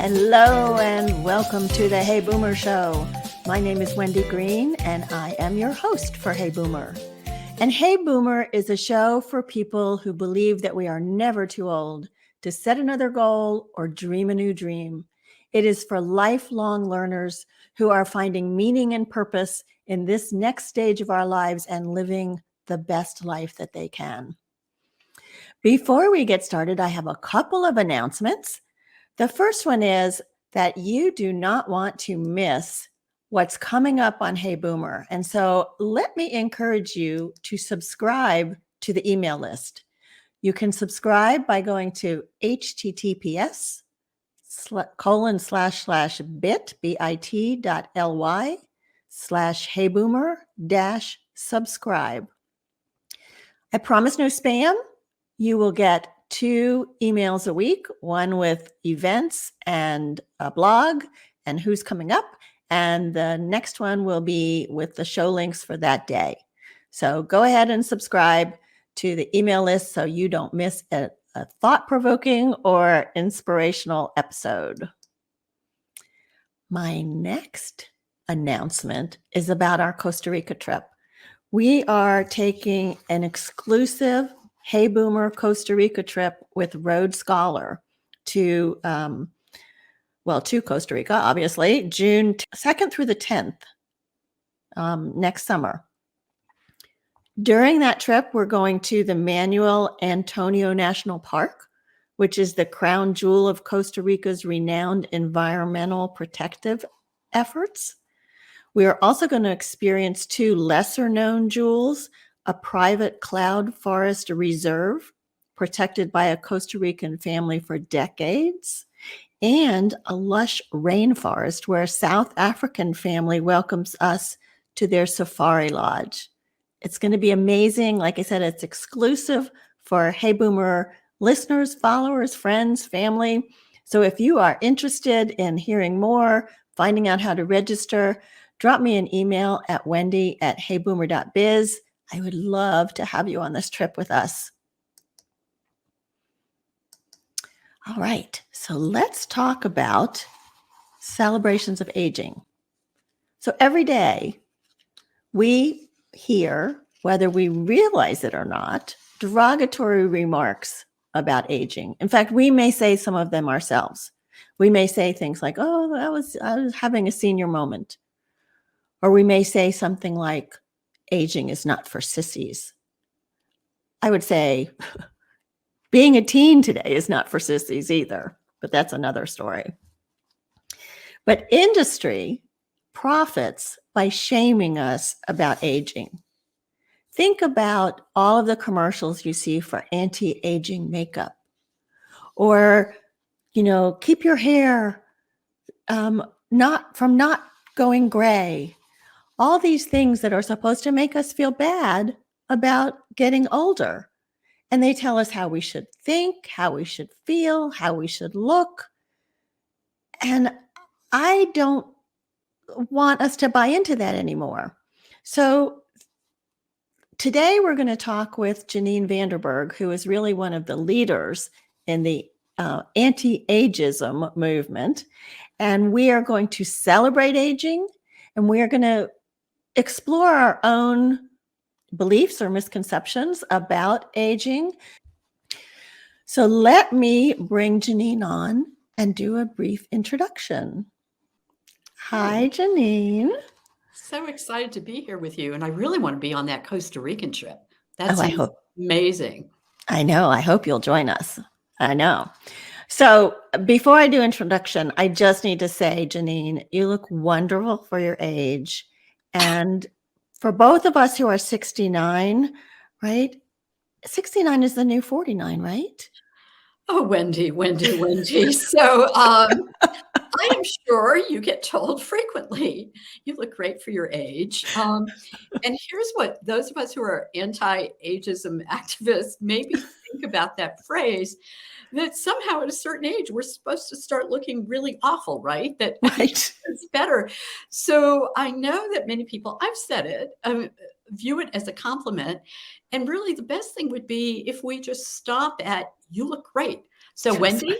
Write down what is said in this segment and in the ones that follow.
Hello and welcome to the Hey Boomer Show. My name is Wendy Green and I am your host for Hey Boomer. And Hey Boomer is a show for people who believe that we are never too old to set another goal or dream a new dream. It is for lifelong learners who are finding meaning and purpose in this next stage of our lives and living the best life that they can. Before we get started, I have a couple of announcements. The first one is that you do not want to miss what's coming up on Hey Boomer. And so let me encourage you to subscribe to the email list. You can subscribe by going to https://bit.ly/heyboomer-subscribe. I promise no spam. You will get 2 emails a week, one with events and a blog and who's coming up. And the next one will be with the show links for that day. So go ahead and subscribe to the email list so you don't miss a thought-provoking or inspirational episode. My next announcement is about our Costa Rica trip. We are taking an exclusive Hey Boomer Costa Rica trip with Rhodes Scholar to Costa Rica, obviously, June 2nd through the 10th next summer. During that trip, we're going to the Manuel Antonio National Park, which is the crown jewel of Costa Rica's renowned environmental protective efforts. We are also going to experience 2 lesser-known jewels, a private cloud forest reserve protected by a Costa Rican family for decades, and a lush rainforest where a South African family welcomes us to their safari lodge. It's going to be amazing. Like I said, it's exclusive for Hey Boomer listeners, followers, friends, family. So if you are interested in hearing more, finding out how to register, drop me an email at wendy@heyboomer.biz. I would love to have you on this trip with us. All right, so let's talk about celebrations of aging. So every day we hear, whether we realize it or not, derogatory remarks about aging. In fact, we may say some of them ourselves. We may say things like, "Oh, I was having a senior moment." Or we may say something like, "Aging is not for sissies." I would say being a teen today is not for sissies either, but that's another story. But industry profits by shaming us about aging. Think about all of the commercials you see for anti-aging makeup, or, keep your hair not going gray. All these things that are supposed to make us feel bad about getting older. And they tell us how we should think, how we should feel, how we should look. And I don't want us to buy into that anymore. So today we're going to talk with Janine Vanderburg, who is really one of the leaders in the anti-ageism movement. And we are going to celebrate aging, and we are going to explore our own beliefs or misconceptions about aging. So let me bring Janine on and do a brief introduction. Hi, Janine. So excited to be here with you. And I really want to be on that Costa Rican trip. I hope. Amazing. I know. I hope you'll join us. I know. So before I do introduction, I just need to say, Janine, you look wonderful for your age. And for both of us who are 69, right? 69 is the new 49, right? Oh, Wendy. So I am sure you get told frequently, you look great for your age. And here's what those of us who are anti-ageism activists maybe think about that phrase, that somehow at a certain age, we're supposed to start looking really awful, right? That Right. it's better. So I know that many people, I've said it, view it as a compliment. And really the best thing would be if we just stop at, you look great. So Wendy,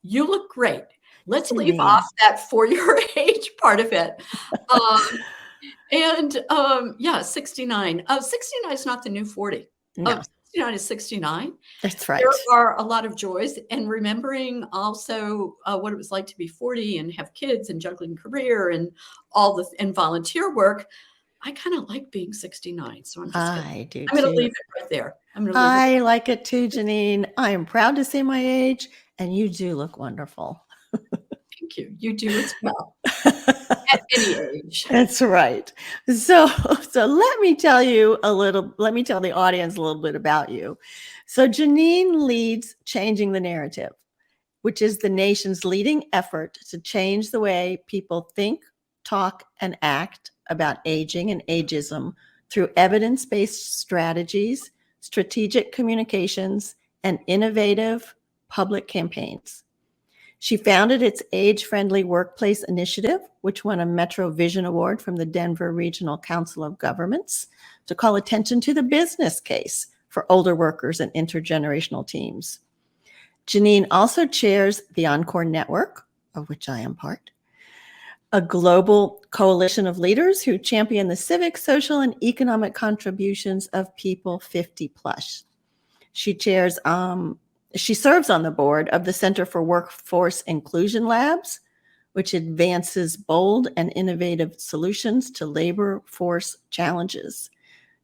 you look great. Let's leave off Janine. that for your age part of it. Um, yeah, 69. 69 is not the new 40. No, 69 is 69. that's There right. are a lot of joys, and remembering also what it was like to be 40 and have kids and juggling career and all the and volunteer work. I kind of like being 69, so I do I'm gonna too. leave it right there. I'm gonna leave it. I like it too, Janine. I am proud to say my age, and you do look wonderful. Thank you. You do as well at any age. That's right. So, so let me tell the audience a little bit about you. So Janine leads Changing the Narrative, which is the nation's leading effort to change the way people think, talk, and act about aging and ageism through evidence-based strategies, strategic communications, and innovative public campaigns. She founded its age-friendly workplace initiative, which won a Metro Vision Award from the Denver Regional Council of Governments, to call attention to the business case for older workers and intergenerational teams. Janine also chairs the Encore Network, of which I am part, a global coalition of leaders who champion the civic, social, and economic contributions of people 50 plus. She serves on the board of the Center for Workforce Inclusion Labs, which advances bold and innovative solutions to labor force challenges.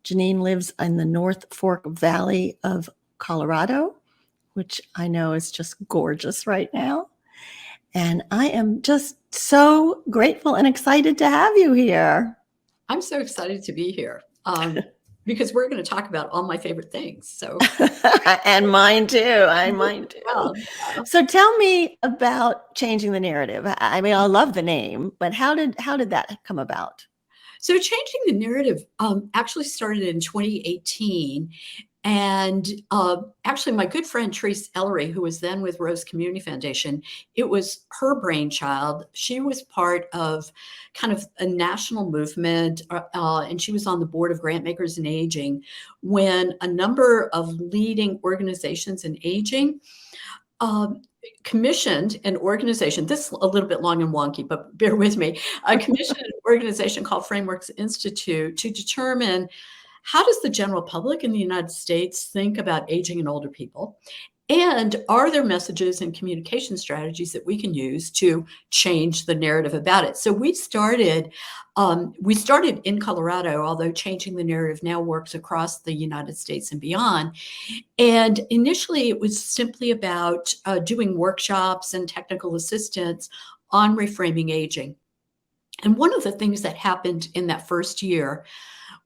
Janine lives in the North Fork Valley of Colorado, which I know is just gorgeous right now. And I am just so grateful and excited to have you here. I'm so excited to be here because we're going to talk about all my favorite things. So, and mine too. Mine too. yeah. So tell me about Changing the Narrative. I mean, I love the name, but how did that come about? So Changing the Narrative actually started in 2018. And actually, my good friend Therese Ellery, who was then with Rose Community Foundation, it was her brainchild. She was part of kind of a national movement, and she was on the board of Grant Makers in Aging when a number of leading organizations in aging commissioned an organization. This is a little bit long and wonky, but bear with me. Commissioned an organization called Frameworks Institute to determine how does the general public in the United States think about aging and older people? And are there messages and communication strategies that we can use to change the narrative about it? So we started in Colorado, although Changing the Narrative now works across the United States and beyond. And initially, it was simply about doing workshops and technical assistance on reframing aging. And one of the things that happened in that first year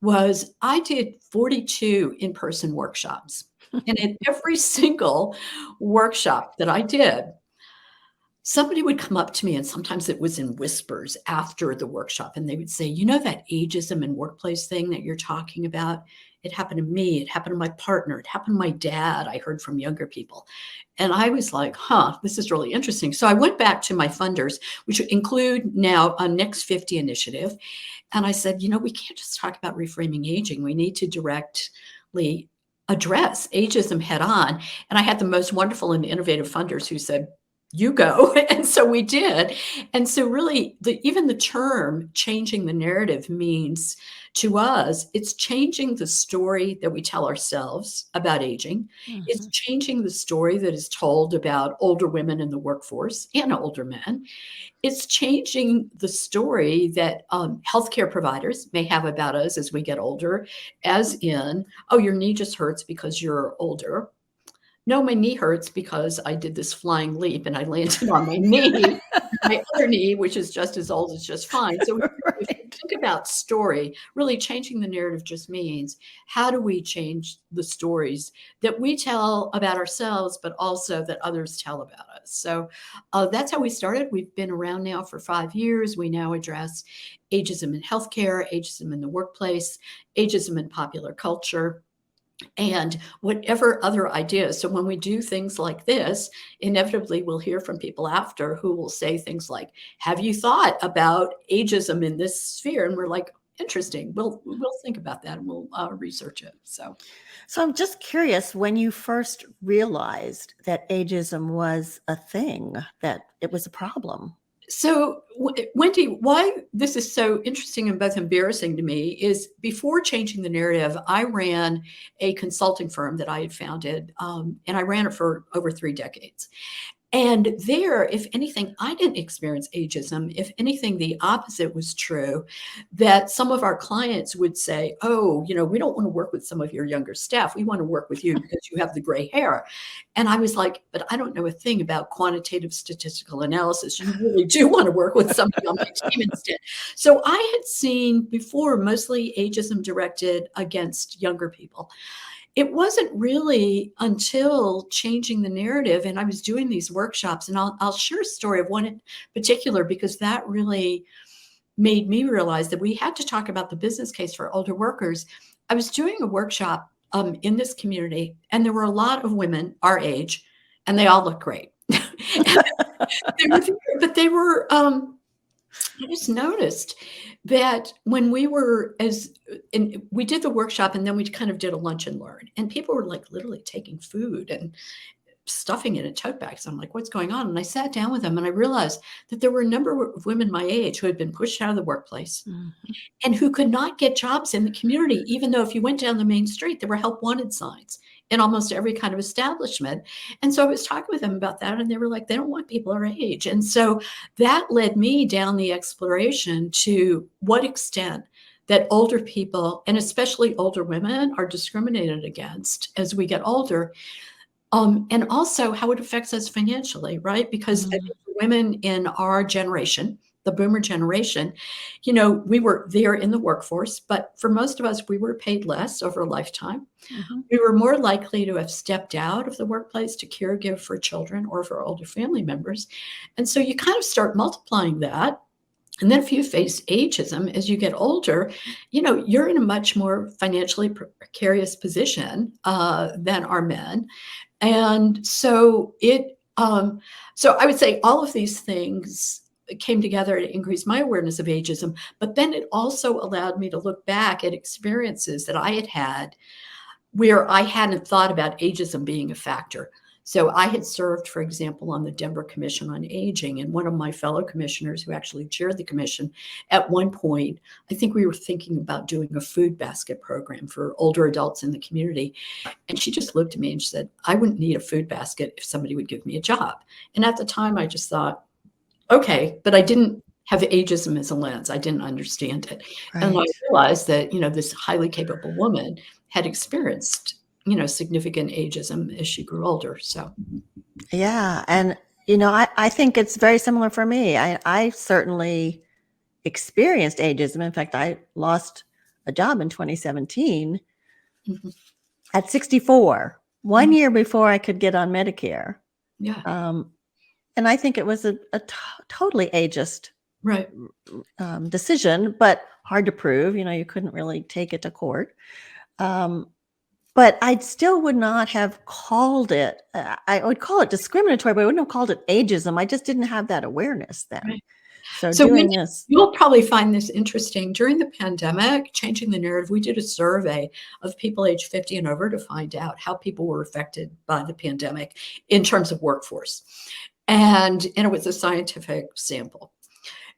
was I did 42 in-person workshops. And in every single workshop that I did, somebody would come up to me, and sometimes it was in whispers after the workshop, and they would say, you know, that ageism and workplace thing that you're talking about, it happened to me, it happened to my partner, it happened to my dad, I heard from younger people. And I was like, this is really interesting. So I went back to my funders, which include now a Next 50 initiative. And I said, you know, we can't just talk about reframing aging. We need to directly address ageism head on. And I had the most wonderful and innovative funders who said, you go. And so we did. And so really even the term changing the narrative means to us, it's changing the story that we tell ourselves about aging. Mm-hmm. It's changing the story that is told about older women in the workforce and older men. It's changing the story that healthcare providers may have about us as we get older, as in, oh, your knee just hurts because you're older. No, my knee hurts because I did this flying leap and I landed on my knee. My other knee, which is just as old, is just fine. So if you think about story, really changing the narrative just means how do we change the stories that we tell about ourselves, but also that others tell about us. So that's how we started. We've been around now for 5 years. We now address ageism in healthcare, ageism in the workplace, ageism in popular culture, and whatever other ideas. So when we do things like this, inevitably we'll hear from people after who will say things like, have you thought about ageism in this sphere? And we're like, interesting. We'll think about that and we'll research it. So I'm just curious, when you first realized that ageism was a thing, that it was a problem. So, Wendy, why this is so interesting and both embarrassing to me is before changing the narrative, I ran a consulting firm that I had founded, and I ran it for over 3 decades. And there, if anything, I didn't experience ageism. If anything, the opposite was true, that some of our clients would say, oh, we don't want to work with some of your younger staff. We want to work with you because you have the gray hair. And I was like, but I don't know a thing about quantitative statistical analysis. You really do want to work with somebody on my team instead. So I had seen before mostly ageism directed against younger people. It wasn't really until changing the narrative, and I was doing these workshops, and I'll share a story of one in particular because that really made me realize that we had to talk about the business case for older workers. I was doing a workshop in this community, and there were a lot of women our age, and they all looked great. But they were I just noticed that when we were and we did the workshop and then we kind of did a lunch and learn, and people were like literally taking food and stuffing it in tote bags. I'm like, what's going on? And I sat down with them and I realized that there were a number of women my age who had been pushed out of the workplace and who could not get jobs in the community, even though if you went down the main street, there were help wanted signs in almost every kind of establishment. And so I was talking with them about that, and they were like, they don't want people our age. And so that led me down the exploration to what extent that older people, and especially older women, are discriminated against as we get older. And also how it affects us financially, right? Because women in our generation, the boomer generation, we were there in the workforce, but for most of us, we were paid less over a lifetime. We were more likely to have stepped out of the workplace to caregive for children or for older family members. And so you kind of start multiplying that. And then if you face ageism as you get older, you're in a much more financially precarious position than are men. And so so I would say all of these things came together to increase my awareness of ageism, but then it also allowed me to look back at experiences that I had had where I hadn't thought about ageism being a factor. So I had served, for example, on the Denver Commission on Aging, and one of my fellow commissioners who actually chaired the commission, at one point, I think we were thinking about doing a food basket program for older adults in the community. And she just looked at me and she said, I wouldn't need a food basket if somebody would give me a job. And at the time, I just thought, okay, but I didn't have ageism as a lens. I didn't understand it. Right. And I realized that, this highly capable woman had experienced significant ageism as she grew older. So, yeah. And, I think it's very similar for me. I certainly experienced ageism. In fact, I lost a job in 2017 at 64, 1 year before I could get on Medicare. Yeah. And I think it was a totally ageist right. Decision, but hard to prove. You couldn't really take it to court. But I still would not have called it, I would call it discriminatory, but I wouldn't have called it ageism. I just didn't have that awareness then. Right. So doing this. You'll probably find this interesting. During the pandemic, changing the narrative, we did a survey of people age 50 and over to find out how people were affected by the pandemic in terms of workforce. And it was a scientific sample.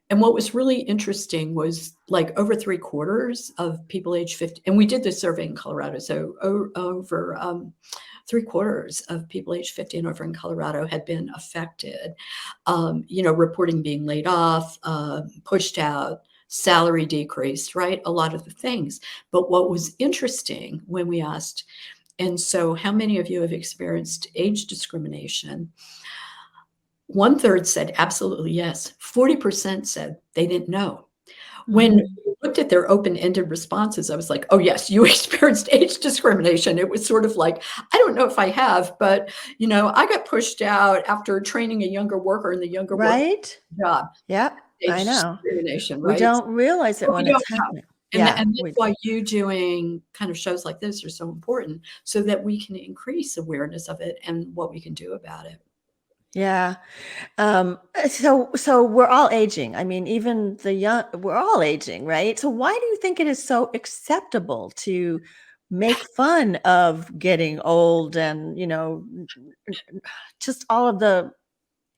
And what was really interesting was like over 3/4 of people age 50, and we did this survey in Colorado. So over 3/4 of people age 50 and over in Colorado had been affected, reporting being laid off, pushed out, salary decreased, right? A lot of the things. But what was interesting when we asked, and so how many of you have experienced age discrimination? 1/3 said absolutely yes. 40% said they didn't know. When we looked at their open-ended responses, I was like, oh yes, you experienced age discrimination. It was sort of like, I don't know if I have, but I got pushed out after training a younger worker in the younger worker job. Yep. I know. Discrimination, right? We don't realize it when it's happening. And that's why you doing kind of shows like this are so important, so that we can increase awareness of it and what we can do about it. Yeah. So we're all aging. I mean, even the young, we're all aging, right? So why do you think it is so acceptable to make fun of getting old and, just all of the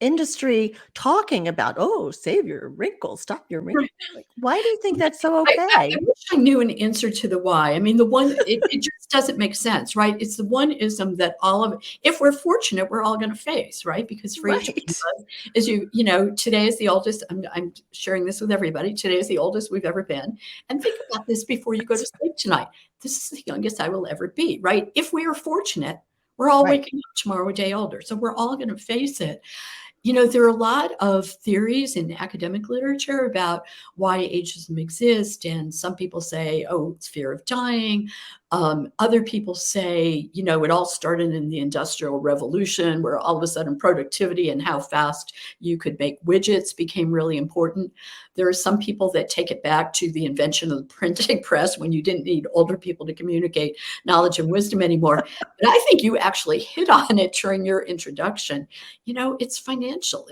industry talking about, oh, save your wrinkles, stop your wrinkles. Like, why do you think that's so I okay? wish I knew an answer to the why. I mean, it just doesn't make sense, right? It's the one ism that all of if we're fortunate, we're all gonna face, right? Because for each one Right. of us, as today is the oldest. I'm sharing this with everybody. Today is the oldest we've ever been. And think about this before you go to sleep tonight. This is the youngest I will ever be, right? If we are fortunate, we're all Right. waking up tomorrow a day older. So we're all gonna face it. There are a lot of theories in academic literature about why ageism exists, and some people say, oh, it's fear of dying. Other people say, it all started in the Industrial Revolution, where all of a sudden productivity and how fast you could make widgets became really important. There are some people that take it back to the invention of the printing press, when you didn't need older people to communicate knowledge and wisdom anymore. But I think you actually hit on it during your introduction. It's financial.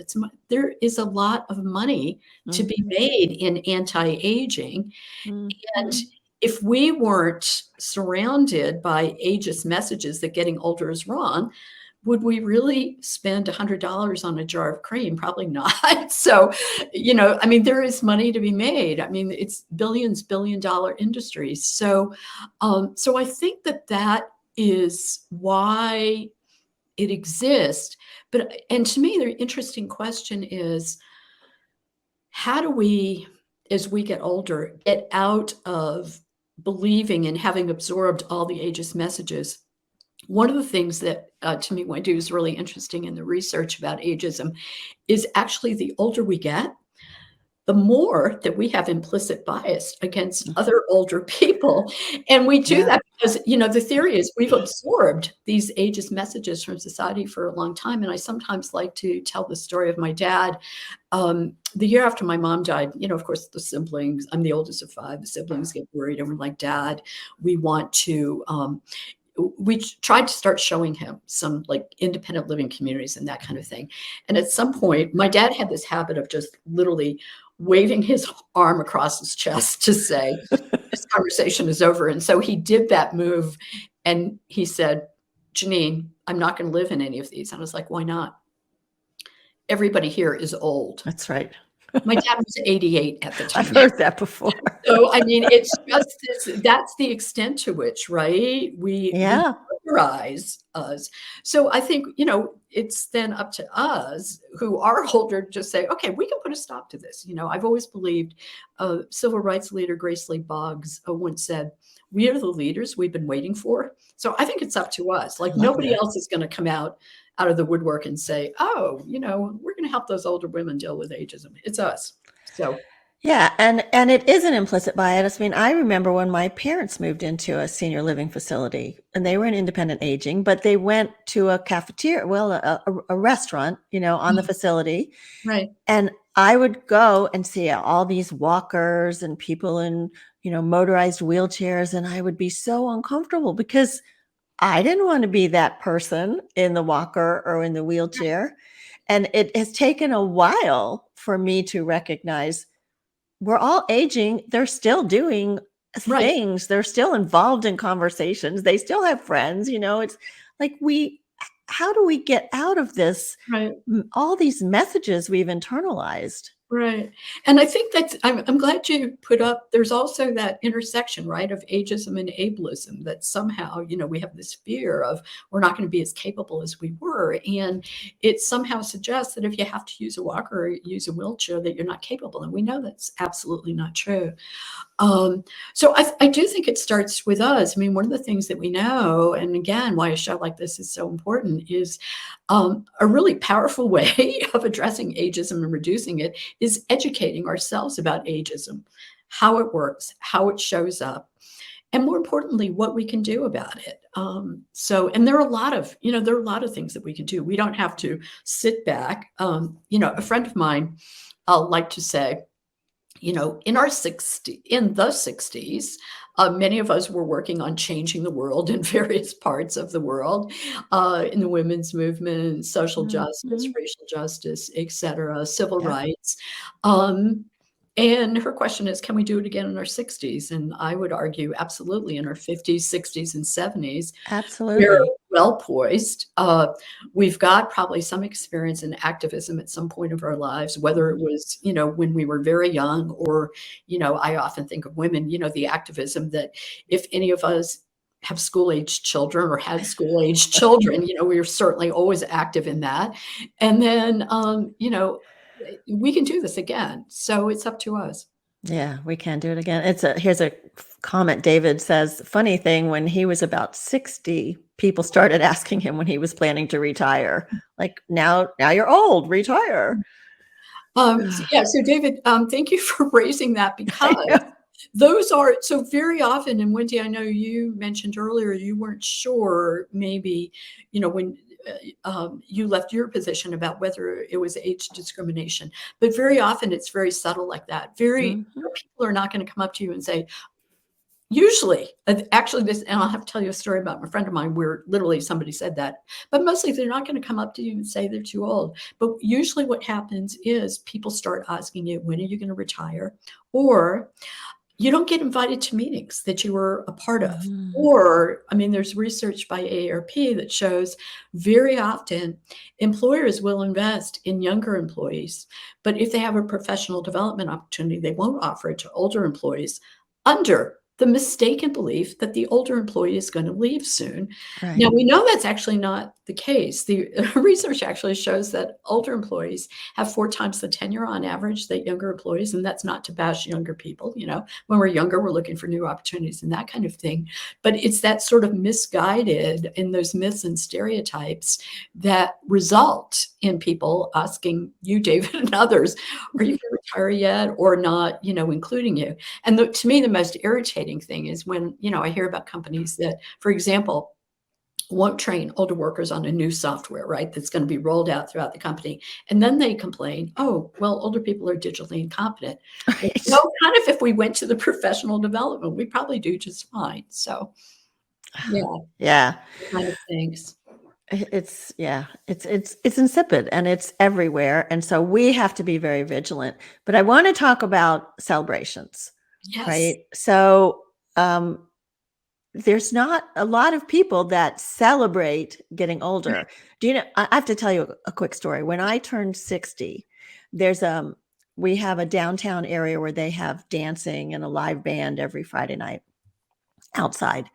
There is a lot of money to be Mhm. made in anti-aging. And Mhm. if we weren't surrounded by ageist messages that getting older is wrong, would we really spend $100 on a jar of cream? Probably not. So, I mean, there is money to be made. I mean, it's billion-dollar industries. So I think that is why it exists. And to me, the interesting question is, how do we, as we get older, get out of believing and having absorbed all the ageist messages? One of the things that, to me, Wendy, is really interesting in the research about ageism is actually the older we get, the more that we have implicit bias against Mhm. other older people. And we do Yeah. that because, the theory is we've absorbed these ageist messages from society for a long time. And I sometimes like to tell the story of my dad. The year after my mom died, of course, the siblings, I'm the oldest of five, the siblings get worried and we're like, Dad, we want to, we tried to start showing him some like independent living communities and that kind of thing. And at some point, my dad had this habit of just literally waving his arm across his chest to say, this conversation is over. And so he did that move and he said, Janine, I'm not going to live in any of these. And I was like, why not? Everybody here is old. That's right. My dad was 88 at the I've time. heard that before. So, I mean, it's just that's the extent to which, right? We Yeah. characterize us. So I think, it's then up to us who are older to just say, okay, we can put a stop to this. I've always believed civil rights leader Grace Lee Boggs once said, we are the leaders we've been waiting for. So I think it's up to us. I Like love nobody that. else is going to come out of the woodwork and say, oh, we're going to help those older women deal with ageism. It's us. So Yeah, and it is an implicit bias. I mean, I remember when my parents moved into a senior living facility, and they were in independent aging, but they went to a cafeteria, well, a restaurant, on the facility, right. and I would go and see all these walkers and people in, motorized wheelchairs, and I would be so uncomfortable because I didn't want to be that person in the walker or in the wheelchair. And it has taken a while for me to recognize we're all aging. They're still doing Right. things. They're still involved in conversations. They still have friends. It's like how do we get out of this? Right. All these messages we've internalized. Right. And I think I'm glad you put up, there's also that intersection, right, of ageism and ableism, that somehow, we have this fear of we're not going to be as capable as we were. And it somehow suggests that if you have to use a walker or use a wheelchair, that you're not capable. And we know that's absolutely not true. Um, so I do think it starts with us. I mean, one of the things that we know, and again, why a show like this is so important, is a really powerful way of addressing ageism and reducing it is educating ourselves about ageism, how it works, how it shows up, and more importantly, what we can do about it. And there are a lot of, things that we can do. We don't have to sit back. A friend of mine, liked to say, in the 60s, many of us were working on changing the world in various parts of the world, in the women's movement, social justice, Mhm. racial justice, etc., civil Yep. rights. Um, and her question is, can we do it again in our 60s? And I would argue, absolutely, in our 50s, 60s, and 70s. We're Absolutely. well poised. We've got probably some experience in activism at some point of our lives, whether it Mhm. was, when we were very young, or, I often think of women, the activism that if any of us have school-aged children or had school-aged children, we are certainly always active in that. And then, we can do this again. So it's up to us. Yeah, we can do it again. Here's a comment. David says, funny thing, when he was about 60, people started asking him when he was planning to retire. Like, now you're old, retire. Yeah, so David, thank you for raising that, I because know. those are so very often, and Wendy, I know you mentioned earlier you weren't sure maybe, when you left your position about whether it was age discrimination, but very often it's very subtle like that. Mhm. People are not going to come up to you and say, usually, actually, and I'll have to tell you a story about my friend of mine where literally somebody said that, but mostly they're not going to come up to you and say they're too old. But usually what happens is people start asking you, when are you going to retire? Or you don't get invited to meetings that you were a part of. Mhm. Or, I mean, there's research by AARP that shows very often employers will invest in younger employees, but if they have a professional development opportunity, they won't offer it to older employees under the mistaken belief that the older employee is going to leave soon. Right. Now, we know that's actually not the case. The research actually shows that older employees have 4 times the tenure on average that younger employees, and that's not to bash younger people. When we're younger, we're looking for new opportunities and that kind of thing. But it's that sort of misguided in those myths and stereotypes that result in people asking you, David, and others, are you going to retire yet, or not, including you. And to me, the most irritating thing is when, I hear about companies that, for example, won't train older workers on a new software, right? That's going to be rolled out throughout the company. And then they complain, oh, well, older people are digitally incompetent. Well, Right. kind of if we went to the professional development, we probably do just fine. So, yeah, Yeah. kind of things. It's yeah, it's insipid and it's everywhere. And so we have to be very vigilant. But I want to talk about celebrations, Yes. right? So there's not a lot of people that celebrate getting older. Do you know, I have to tell you a quick story. When I turned 60, there's we have a downtown area where they have dancing and a live band every Friday night outside.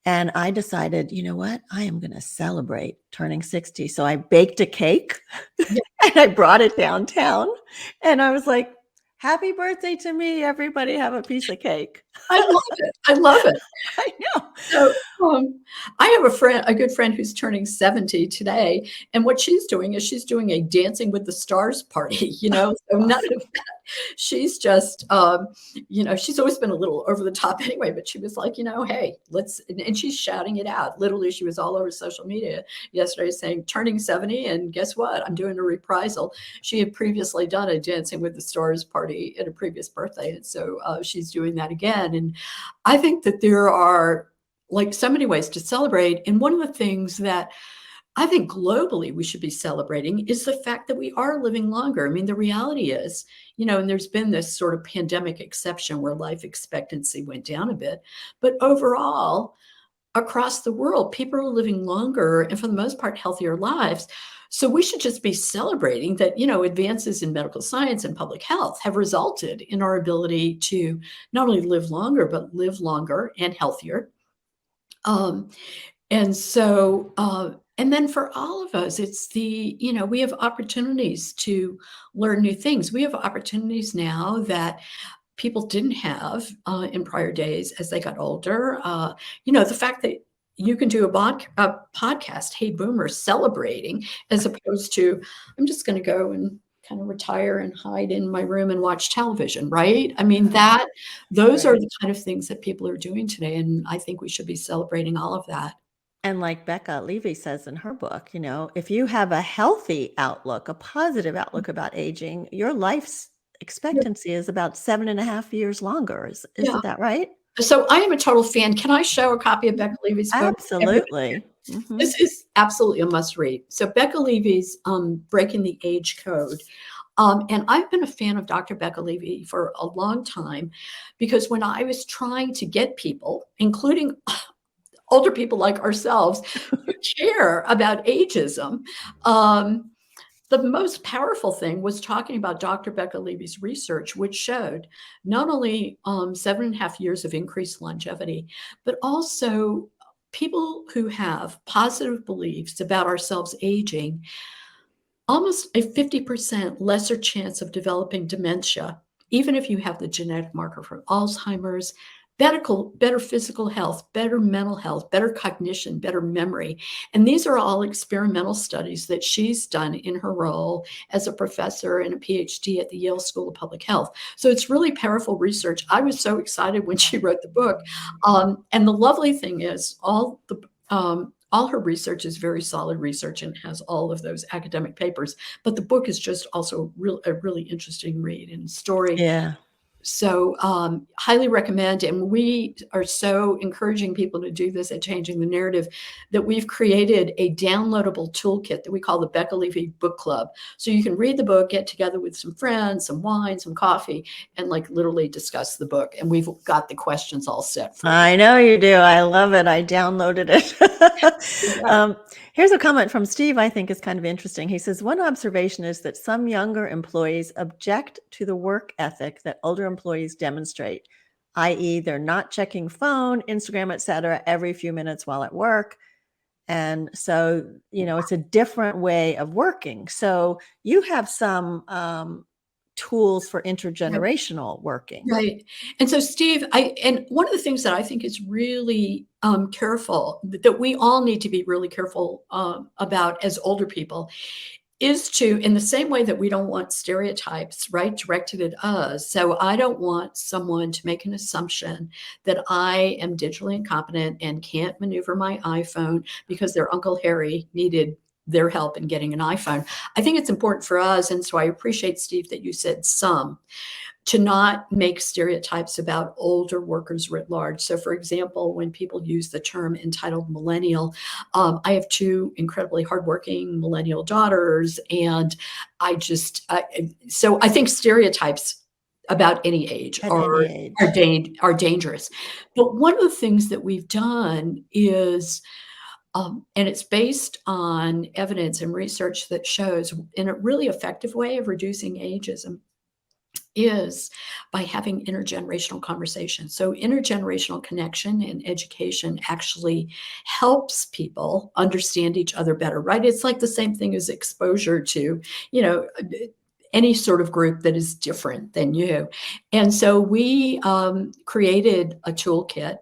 And I decided, you know what? I am going to celebrate turning 60. So I baked a cake Yeah, and I brought it downtown. And I was like, happy birthday to me. Everybody have a piece of cake. I love it. I love it. I know. So, I have a good friend who's turning 70 today, and what she's doing is she's doing a Dancing with the Stars party, so none Awesome. of she's just, she's always been a little over the top anyway, but she was like, hey, and she's shouting it out. Literally, she was all over social media yesterday saying, turning 70, and guess what? I'm doing a reprisal. She had previously done a Dancing with the Stars party at a previous birthday, and so she's doing that again. And I think that there are like so many ways to celebrate. And one of the things that I think globally we should be celebrating is the fact that we are living longer. I mean, the reality is, and there's been this sort of pandemic exception where life expectancy went down a bit, but overall, across the world, people are living longer and for the most part, healthier lives. So we should just be celebrating that, advances in medical science and public health have resulted in our ability to not only live longer, but live longer and healthier. Um, and so, and then for all of us, it's we have opportunities to learn new things. We have opportunities now that people didn't have in prior days as they got older. The fact that you can do a podcast, Hey Boomer, celebrating, as opposed to, I'm just going to go and kind of retire and hide in my room and watch television, right? I mean, those are Right. the kind of things that people are doing today. And I think we should be celebrating all of that. And like Becca Levy says in her book, if you have a healthy outlook, a positive outlook about aging, your life's expectancy is about 7.5 years longer. Yeah. Isn't that right? So I am a total fan. Can I show a copy of Becca Levy's book? Absolutely. Hmm. This is absolutely a must read. So Becca Levy's Breaking the Age Code. And I've been a fan of Dr. Becca Levy for a long time because when I was trying to get people, including older people like ourselves, to care about ageism, um, the most powerful thing was talking about Dr. Becca Levy's research, which showed not only 7.5 years of increased longevity, but also people who have positive beliefs about ourselves aging, almost a 50% lesser chance of developing dementia, even if you have the genetic marker for Alzheimer's, better physical health, better mental health, better cognition, better memory. And these are all experimental studies that she's done in her role as a professor and a PhD at the Yale School of Public Health. So it's really powerful research. I was so excited when she wrote the book. And the lovely thing is all her research is very solid research and has all of those academic papers, but the book is just also a really interesting read and story. Yeah. So highly recommend. And we are so encouraging people to do this at Changing the Narrative that we've created a downloadable toolkit that we call the Becca Levy Book Club. So you can read the book, get together with some friends, some wine, some coffee, and like literally discuss the book. And we've got the questions all set for you. I know you do. I love it. I downloaded it. Yeah. Here's a comment from Steve I think is kind of interesting. He says, one observation is that some younger employees object to the work ethic that older employees demonstrate, i.e. they're not checking phone, Instagram, etc., every few minutes while at work. And so, it's a different way of working. So you have some tools for intergenerational working. Right. And so, Steve, and one of the things that I think is really careful, that we all need to be really careful about as older people, is to, in the same way that we don't want stereotypes, right, directed at us. So I don't want someone to make an assumption that I am digitally incompetent and can't maneuver my iPhone because their Uncle Harry needed their help in getting an iPhone. I think it's important for us. And so I appreciate, Steve, that you said some, to not make stereotypes about older workers writ large. So, for example, when people use the term entitled millennial, I have two incredibly hardworking millennial daughters, and so I think stereotypes about any age At any age. are dangerous. But one of the things that we've done is, and it's based on evidence and research that shows in a really effective way of reducing ageism, is by having intergenerational conversations. So intergenerational connection and education actually helps people understand each other better, right? It's like the same thing as exposure to, you know, any sort of group that is different than you. And so we created a toolkit.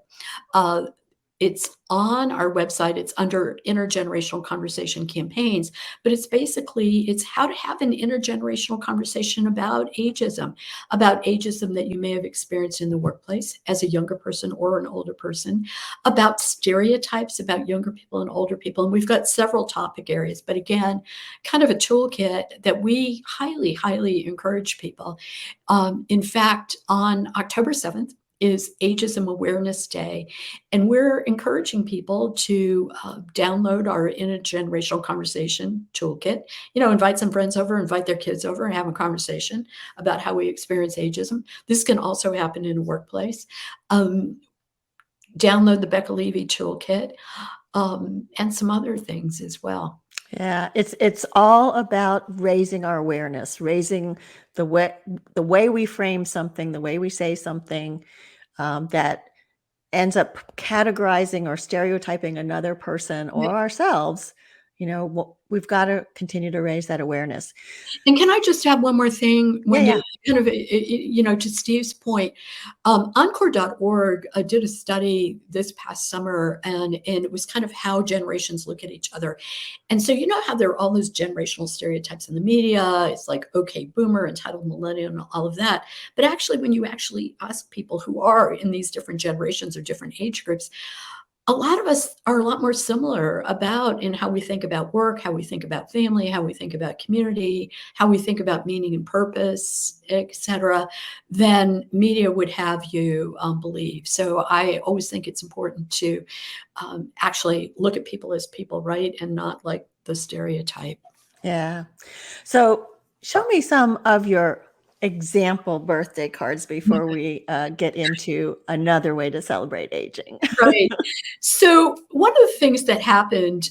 It's on our website. It's under intergenerational conversation campaigns, but it's how to have an intergenerational conversation about ageism that you may have experienced in the workplace as a younger person or an older person, about stereotypes about younger people and older people. And we've got several topic areas, but again, kind of a toolkit that we highly, highly encourage people. In fact, on October 7th, is Ageism Awareness Day. And we're encouraging people to download our intergenerational conversation toolkit, invite some friends over, invite their kids over and have a conversation about how we experience ageism. This can also happen in a workplace. Download the Becca Levy toolkit and some other things as well. Yeah, it's all about raising our awareness, raising the way we frame something, the way we say something, that ends up categorizing or stereotyping another person or ourselves. We've got to continue to raise that awareness. And can I just add one more thing, Wendy? Yeah. Kind of, to Steve's point, Encore.org did a study this past summer, and it was kind of how generations look at each other. And so you know how there are all those generational stereotypes in the media. It's like, okay, boomer, entitled millennial, and all of that. But actually, when you actually ask people who are in these different generations or different age groups, a lot of us are a lot more similar about in how we think about work, how we think about family, how we think about community, how we think about meaning and purpose, etc., than media would have you believe. So I always think it's important to actually look at people as people, right, and not like the stereotype. Yeah. So show me some of your example birthday cards before we get into another way to celebrate aging. Right. So one of the things that happened,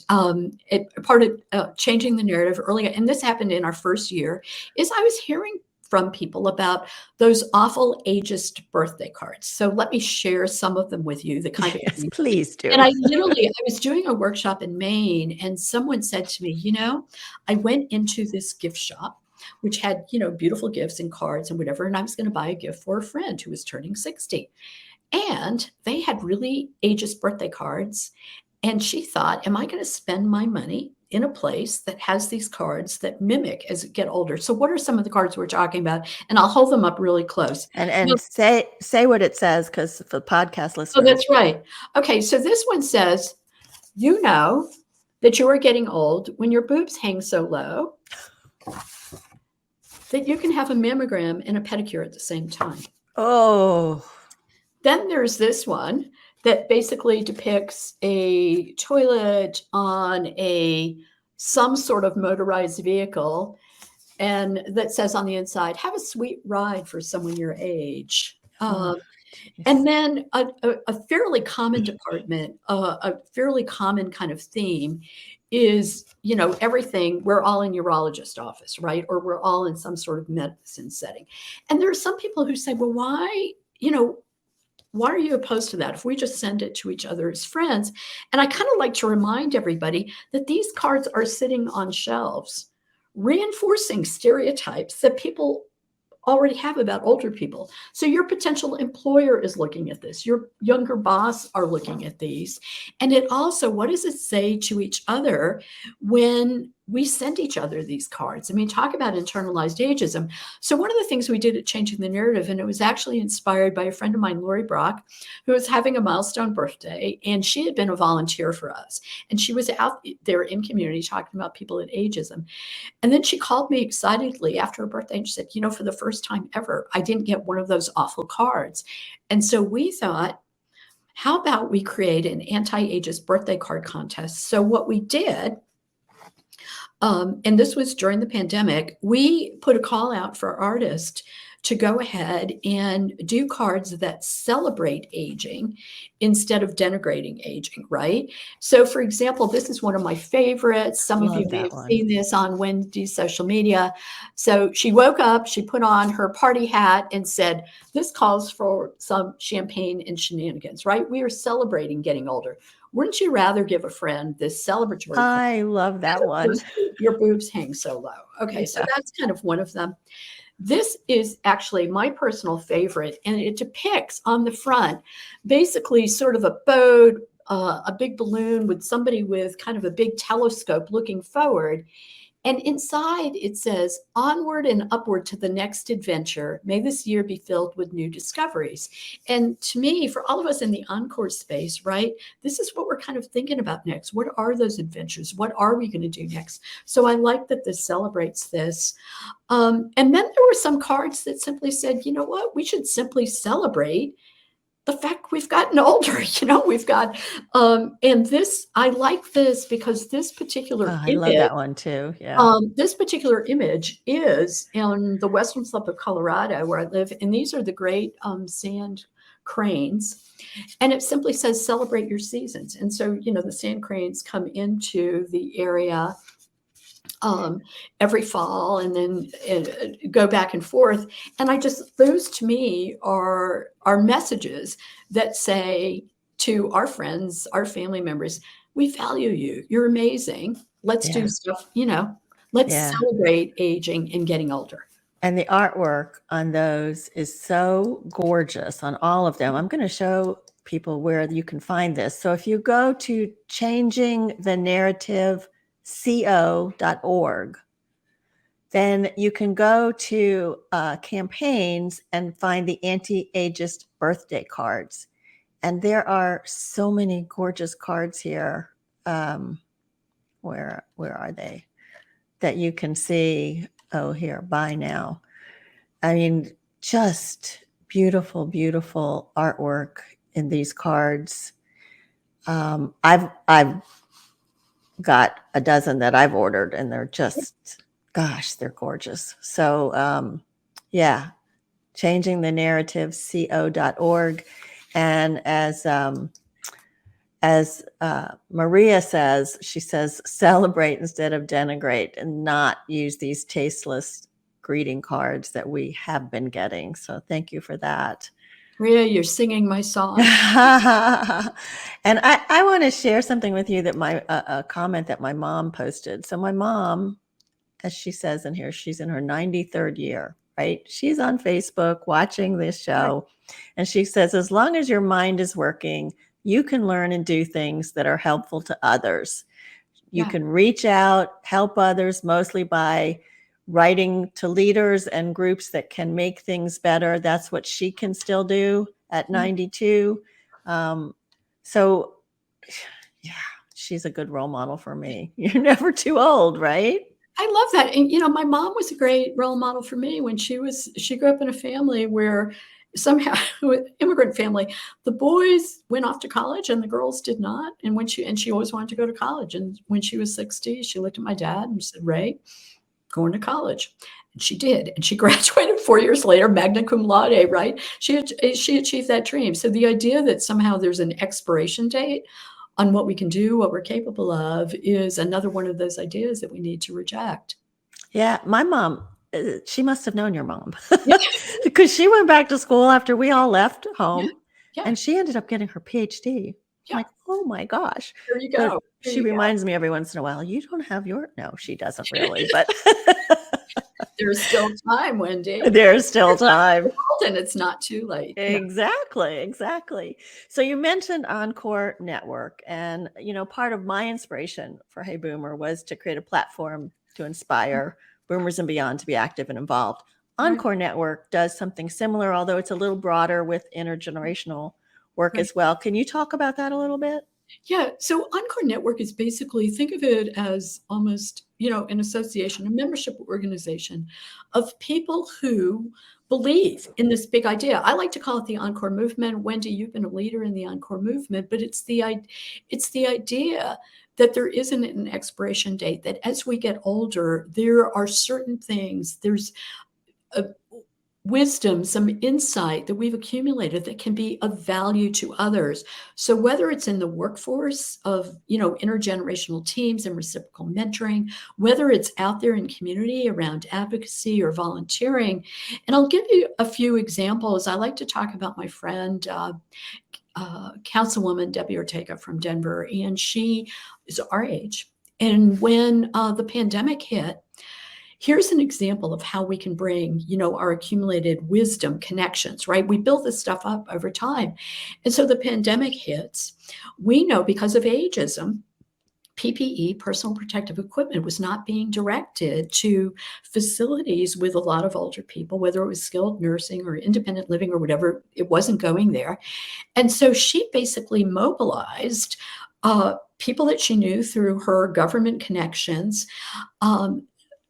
part of changing the narrative early, and this happened in our first year, is I was hearing from people about those awful ageist birthday cards. So let me share some of them with you. The kind of Yes, thing. please And do. I was doing a workshop in Maine, and someone said to me, I went into this gift shop, which had, beautiful gifts and cards and whatever, and I was going to buy a gift for a friend who was turning 60. And they had really ageist birthday cards. And she thought, am I going to spend my money in a place that has these cards that mimic as it get older? So what are some of the cards we're talking about? And I'll hold them up really close. And say what it says, because for podcast Oh, listeners. that's right. Okay, so this one says, you know that you are getting old when your boobs hang so low that you can have a mammogram and a pedicure at the same time. Oh, Then there's this one that basically depicts a toilet on some sort of motorized vehicle, and that says on the inside, "Have a sweet ride for someone your age." oh, And then a fairly common department, a fairly common kind of theme is, everything, we're all in urologist office, right? Or we're all in some sort of medicine setting. And there are some people who say, well, why are you opposed to that if we just send it to each other as friends? And I kind of like to remind everybody that these cards are sitting on shelves, reinforcing stereotypes that people already have about older people. So your potential employer is looking at this. Your younger boss are looking at these. And it also, what does it say to each other when we send each other these cards? I mean, talk about internalized ageism. So one of the things we did at Changing the Narrative, and it was actually inspired by a friend of mine, Lori Brock, who was having a milestone birthday, and she had been a volunteer for us. And she was out there in community talking about people and ageism. And then she called me excitedly after her birthday and she said, for the first time ever, I didn't get one of those awful cards. And so we thought, how about we create an anti-ageist birthday card contest? So what we did, and this was during the pandemic, we put a call out for artists to go ahead and do cards that celebrate aging instead of denigrating aging, right? So, for example, this is one of my favorites. Some of you love may that have one. seen this on Wendy's social media. So she woke up, she put on her party hat and said, this calls for some champagne and shenanigans, right? We are celebrating getting older. Wouldn't you rather give a friend this celebratory card I love as that one. opposed to your boobs hang so low? Okay, so Yeah. that's kind of one of them. This is actually my personal favorite, and it depicts on the front basically sort of a boat, a big balloon with somebody with kind of a big telescope looking forward. And inside it says, onward and upward to the next adventure. May this year be filled with new discoveries. And to me, for all of us in the encore space, right, this is what we're kind of thinking about next. What are those adventures? What are we going to do next? So I like that this celebrates this. And then there were some cards that simply said, you know what, we should simply celebrate the fact we've gotten older. We've got, and this, I like this because this particular Oh, I love image, that one too. Yeah. this particular image is in the western slope of Colorado where I live, and these are the great sand cranes, and it simply says celebrate your seasons. And so, the sand cranes come into the area every fall and then go back and forth. And those to me are messages that say to our friends, our family members, we value you. You're amazing. Let's do Yeah. stuff, let's Yeah. celebrate aging and getting older. And the artwork on those is so gorgeous on all of them. I'm going to show people where you can find this. So if you go to changingthenarrativeco.org, then you can go to campaigns and find the anti-ageist birthday cards. And there are so many gorgeous cards here. Where are they? That you can see. Oh, here, buy now. I mean, just beautiful, beautiful artwork in these cards. I've got a dozen that I've ordered, and they're just, gosh, they're gorgeous. So yeah, changing the narrative, co.org. And as Maria says, she says, celebrate instead of denigrate, and not use these tasteless greeting cards that we have been getting. So thank you for that. Maria, you're singing my song. And I want to share something with you that a comment that my mom posted. So my mom, as she says in here, she's in her 93rd year, right? She's on Facebook watching this show. And she says, as long as your mind is working, you can learn and do things that are helpful to others. You can reach out, help others, mostly by writing to leaders and groups that can make things better. That's what she can still do at 92. So, yeah, she's a good role model for me. You're never too old, right? I love that. And, my mom was a great role model for me when she grew up in a family where somehow, immigrant family, the boys went off to college and the girls did not. And she always wanted to go to college. And when she was 60, she looked at my dad and said, Ray, going to college. And she did. And she graduated 4 years later, magna cum laude, right? She achieved that dream. So the idea that somehow there's an expiration date on what we can do, what we're capable of, is another one of those ideas that we need to reject. Yeah, my mom, she must have known your mom because she went back to school after we all left home, and she ended up getting her PhD. I'm like, oh my gosh. There you go. She reminds me every once in a while, you don't have your, no, she doesn't really, but there's still time, Wendy. There's still time. And it's not too late. Exactly. So you mentioned Encore Network, and part of my inspiration for Hey Boomer was to create a platform to inspire boomers and beyond to be active and involved. Encore Network does something similar, although it's a little broader with intergenerational work as well. Can you talk about that a little bit? Yeah. So Encore Network is basically, think of it as almost, an association, a membership organization of people who believe in this big idea. I like to call it the Encore movement. Wendy, you've been a leader in the Encore movement, but it's the idea that there isn't an expiration date, that as we get older, there are certain things, there's a wisdom, some insight that we've accumulated that can be of value to others. So whether it's in the workforce of, intergenerational teams and reciprocal mentoring, whether it's out there in community around advocacy or volunteering. And I'll give you a few examples. I like to talk about my friend, Councilwoman Debbie Ortega from Denver, and she is our age. And when the pandemic hit, here's an example of how we can bring, our accumulated wisdom connections, right? We build this stuff up over time. And so the pandemic hits. We know because of ageism, PPE, personal protective equipment, was not being directed to facilities with a lot of older people, whether it was skilled nursing or independent living or whatever, it wasn't going there. And so she basically mobilized people that she knew through her government connections.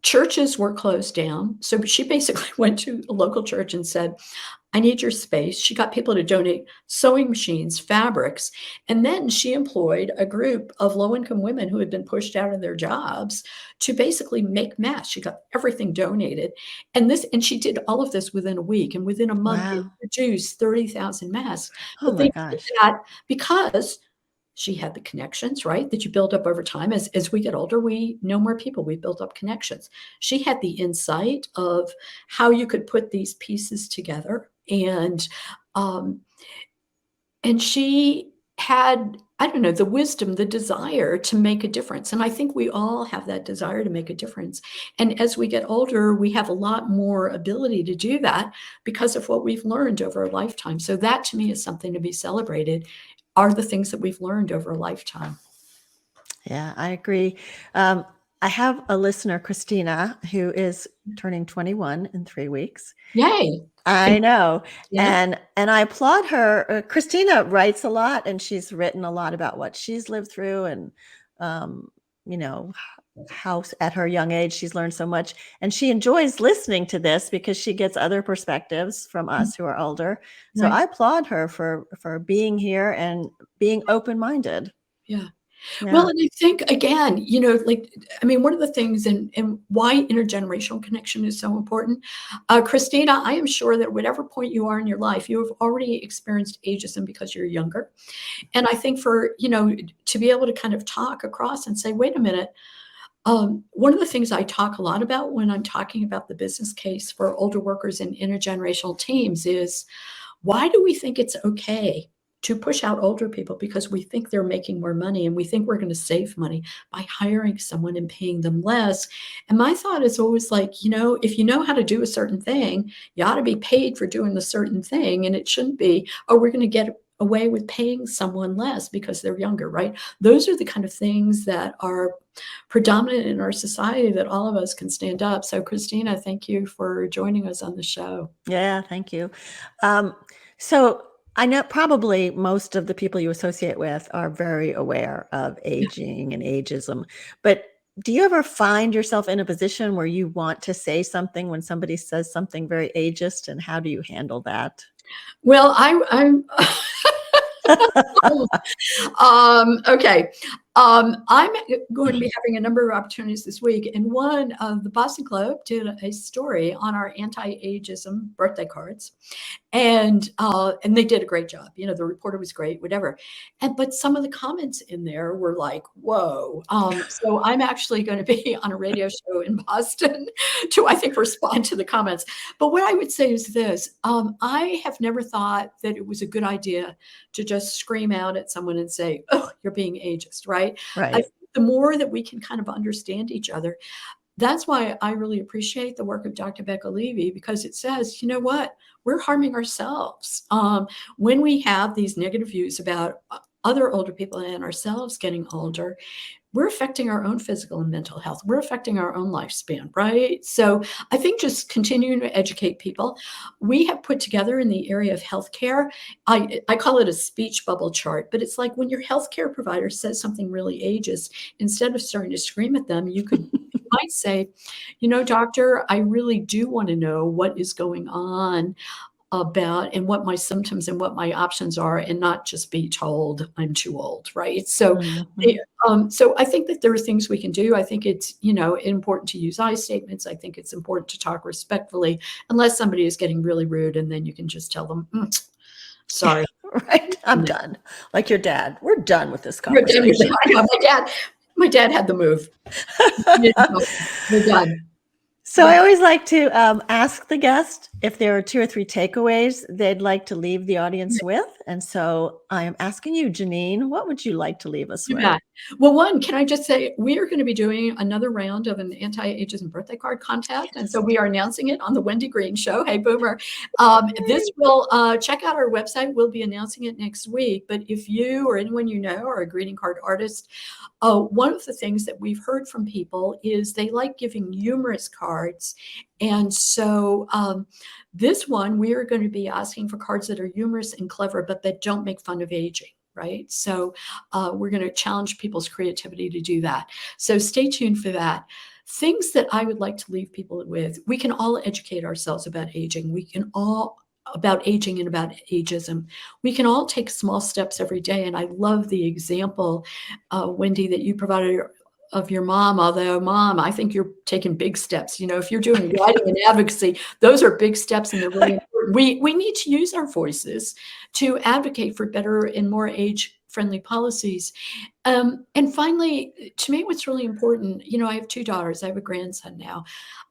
Churches were closed down. So she basically went to a local church and said, I need your space. She got people to donate sewing machines, fabrics, and then she employed a group of low-income women who had been pushed out of their jobs to basically make masks. She got everything donated. And she did all of this within a week. And within a month, they produced 30,000 masks. Oh my gosh. Because she had the connections, right, that you build up over time. As we get older, we know more people. We built up connections. She had the insight of how you could put these pieces together. And she had, I don't know, the wisdom, the desire to make a difference. And I think we all have that desire to make a difference. And as we get older, we have a lot more ability to do that because of what we've learned over a lifetime. So that to me is something to be celebrated, are the things that we've learned over a lifetime. Yeah, I agree. I have a listener, Christina, who is turning 21 in 3 weeks. Yay. I know. Yeah. And I applaud her. Christina writes a lot, and she's written a lot about what she's lived through, and you know, how at her young age she's learned so much, and she enjoys listening to this because she gets other perspectives from us who are older. So Right. I applaud her for being here and being open-minded. Yeah. Well, Yeah. and I think again, like, I mean, one of the things and why intergenerational connection is so important, Christina, I am sure that whatever point you are in your life, you have already experienced ageism because you're younger. And I think to be able to kind of talk across and say, wait a minute, one of the things I talk a lot about when I'm talking about the business case for older workers in intergenerational teams is, why do we think it's okay to push out older people? Because we think they're making more money and we think we're going to save money by hiring someone and paying them less. And my thought is always like, if you know how to do a certain thing, you ought to be paid for doing the certain thing. And it shouldn't be, oh, we're going to get away with paying someone less because they're younger, right? Those are the kind of things that are predominant in our society that all of us can stand up. So Christina, thank you for joining us on the show. Yeah, thank you. So I know probably most of the people you associate with are very aware of aging and ageism, but do you ever find yourself in a position where you want to say something when somebody says something very ageist, and how do you handle that? Well, I'm okay. I'm going to be having a number of opportunities this week, and one of the Boston Globe did a story on our anti-ageism birthday cards, and they did a great job. The reporter was great, whatever. But some of the comments in there were like, "Whoa!" So I'm actually going to be on a radio show in Boston to, I think, respond to the comments. But what I would say is this: I have never thought that it was a good idea to just scream out at someone and say, "Oh, you're being ageist," right? I Right. think the more that we can kind of understand each other, that's why I really appreciate the work of Dr. Becca Levy, because it says, you know what, we're harming ourselves when we have these negative views about other older people and ourselves getting older. We're affecting our own physical and mental health. We're affecting our own lifespan, right? So I think just continuing to educate people. We have put together in the area of healthcare, I call it a speech bubble chart, but it's like when your healthcare provider says something really ageist, instead of starting to scream at them, you might say, doctor, I really do want to know what is going on about and what my symptoms and what my options are, and not just be told I'm too old, right? So, Mhm. so I think that there are things we can do. I think it's important to use I statements. I think it's important to talk respectfully, unless somebody is getting really rude, and then you can just tell them, sorry, Right. I'm done. Like your dad. We're done with this you're done with conversation. that. I know, my dad had the move. We're done. So I always like to ask the guest if there are 2 or 3 takeaways they'd like to leave the audience with. And so I am asking you, Janine, what would you like to leave us You with? bet. Well, one, can I just say we are going to be doing another round of an anti-ageism birthday card contest, and so we are announcing it on the Wendy Green Show. Hey, Boomer! This will check out our website. We'll be announcing it next week. But if you or anyone you know are a greeting card artist, one of the things that we've heard from people is they like giving humorous cards, and so this one we are going to be asking for cards that are humorous and clever, but that don't make fun of aging. Right. So we're going to challenge people's creativity to do that. So stay tuned for that. Things that I would like to leave people with: we can all educate ourselves about aging. We can all about aging and about ageism. We can all take small steps every day. And I love the example, Wendy, that you provided of your mom. Although, Mom, I think you're taking big steps. If you're doing writing and advocacy, those are big steps, and they're really important. We need to use our voices to advocate for better and more age-friendly policies. And finally, to me, what's really important, I have 2 daughters. I have a grandson now.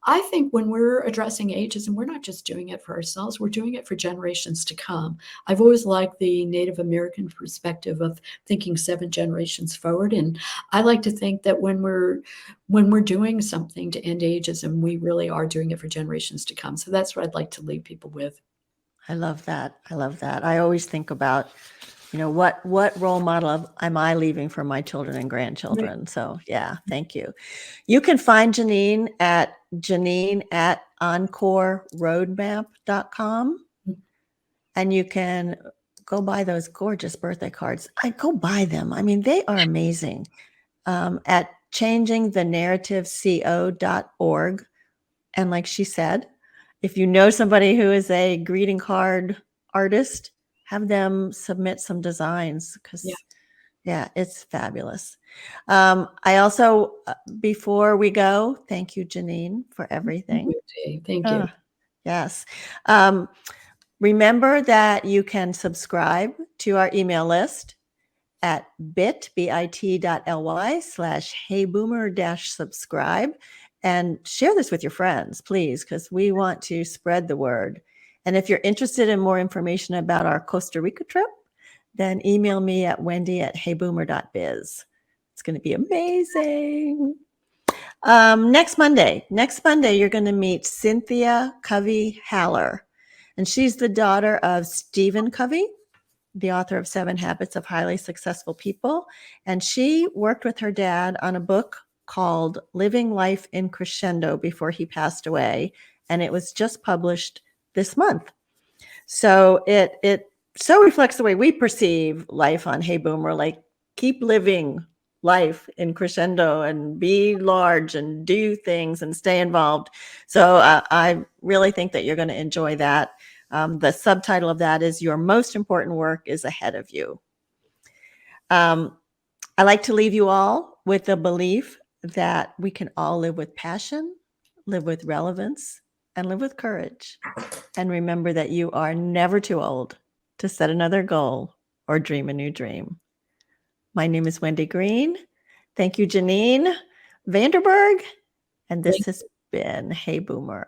I think when we're addressing ageism, we're not just doing it for ourselves, we're doing it for generations to come. I've always liked the Native American perspective of thinking 7 generations forward. And I like to think that when we're doing something to end ageism, we really are doing it for generations to come. So that's what I'd like to leave people with. I love that. I love that. I always think about what role model am I leaving for my children and grandchildren? Right. So yeah, thank you. You can find Janine at encoreroadmap.com, and you can go buy those gorgeous birthday cards. I go buy them. I mean, they are amazing. At changingthenarrativeco.org. And like she said, if you know somebody who is a greeting card artist, have them submit some designs, because yeah, it's fabulous. I also, before we go, thank you, Janine, for everything. Thank you. Yes. Remember that you can subscribe to our email list at bit.ly/heyboomer-subscribe, and share this with your friends, please, because we want to spread the word. And if you're interested in more information about our Costa Rica trip, then email me at wendy@heyboomer.biz. It's going to be amazing. Next Monday, you're going to meet Cynthia Covey Haller, and she's the daughter of Stephen Covey, the author of 7 Habits of Highly Successful People. And she worked with her dad on a book called Living Life in Crescendo before he passed away. And it was just published this month. So it so reflects the way we perceive life on Hey Boomer, like keep living life in crescendo and be large and do things and stay involved. So I really think that you're going to enjoy that. The subtitle of that is Your Most Important Work is Ahead of You. I like to leave you all with the belief that we can all live with passion, live with relevance, and live with courage. And remember that you are never too old to set another goal or dream a new dream. My name is Wendy Green. Thank you, Janine Vanderburg. And this has been Hey Boomer.